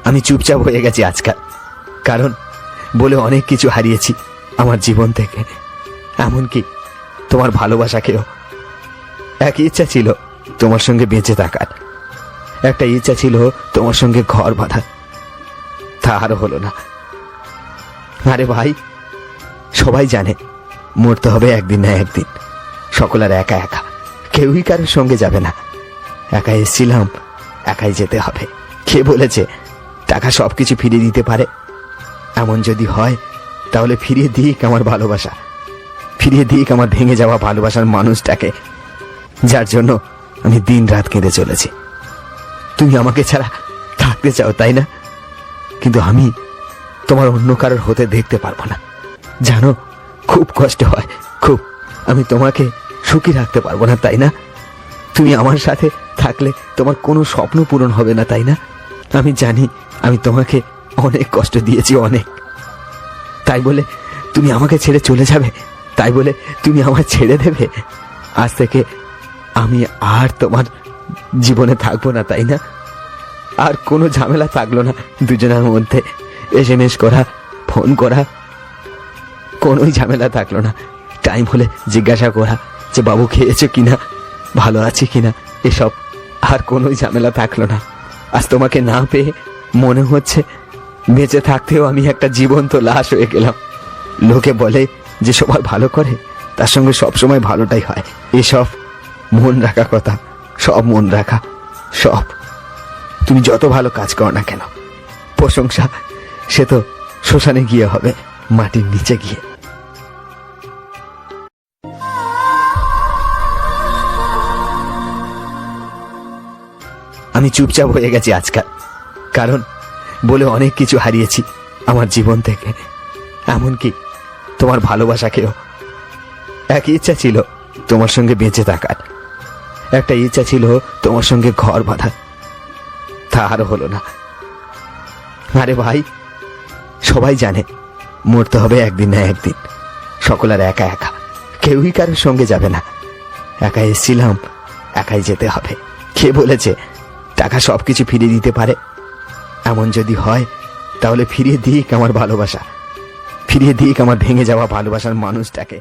আমি চুপচাপ হয়ে গেছি আজকাল, কারণ বলে অনেক কিছু হারিয়েছি আমার জীবন থেকে, এমনকি তোমার ভালোবাসাকেও। একই ইচ্ছা ছিল তোমার সঙ্গে বেঁচে থাকার, একটা ইচ্ছা ছিল তোমার সঙ্গে ঘর বাঁধার, তা আরো হলো না। আরে ভাই, সবাই জানে মরতে হবে একদিন না একদিন, সকলের একা একা, কেউই কারোর সঙ্গে যাবে না। একাই এসেছিলাম, একাই যেতে হবে। কে বলেছে টাকা সবকিছু ফিরিয়ে দিতে পারে? এমন যদি হয় তাহলে ফিরিয়ে দিক আমার ভালোবাসা, ফিরিয়ে দিক আমার ভেঙে যাওয়া ভালোবাসার মানুষটাকে, যার জন্য আমি দিন রাত কেঁদে চলেছি। তুমি আমাকে ছাড়া থাকতে চাও, তাই না? কিন্তু আমি তোমার অন্য কারোর হতে দেখতে পারবো না, জানো, খুব কষ্ট হয়, খুব। আমি তোমাকে সুখী রাখতে পারবো না, তাই না? তুমি আমার সাথে থাকলে তোমার কোনো স্বপ্ন পূরণ হবে না, তাই না? আমি জানি আমি তোমাকে অনেক কষ্ট দিয়েছি, অনেক। তাই বলে তুমি আমাকে ছেড়ে চলে যাবে? তাই বলে তুমি আমার ছেড়ে দেবে? আজ থেকে আমি আর তোমার জীবনে থাকবো না, তাই না? আর কোনো ঝামেলা থাকলো না দুজনের মধ্যে, SMS করা, ফোন করা, কোনোই ঝামেলা থাকলো না। টাইম হলে জিজ্ঞাসা করা যে বাবু খেয়েছো কিনা, ভালো আছে কিনা, এসব আর কোনোই ঝামেলা থাকলো না। আজ তোমাকে না পেয়ে মনে হচ্ছে বেঁচে থাকতেও আমি একটা জীবন্ত লাশ হয়ে গেলাম। লোকে বলে যে সবার ভালো করে তার সঙ্গে সবসময় ভালোটাই হয়, এসব মন রাখা কথা, সব মন রাখা, সব। তুমি যত ভালো কাজ করো না কেন, প্রশংসা সে তো শ্মশানে গিয়ে হবে, মাটির নিচে গিয়ে। আমি চুপচাপ হয়ে গেছি আজকাল, কারণ বলে অনেক কিছু হারিয়েছি আমার জীবন থেকে, এমনকি তোমার ভালোবাসাকেও। একই ইচ্ছা ছিল তোমার সঙ্গে বেঁচে থাকার, একটা ইচ্ছা ছিল তোমার সঙ্গে ঘর বাঁধার, তা আরো হলো না। আরে ভাই, সবাই জানে মরতে হবে একদিন না একদিন, সকলের একা একা, কেউই কারোর সঙ্গে যাবে না। একাই এসেছিলাম, একাই যেতে হবে। কে বলেছে টাকা সবকিছু ফিরিয়ে দিতে পারে? এমন যদি হয় তাহলে ফিরিয়ে দিক আমার ভালোবাসা, ফিরিয়ে দিক আমার ভেঙে যাওয়া ভালোবাসার মানুষটাকে।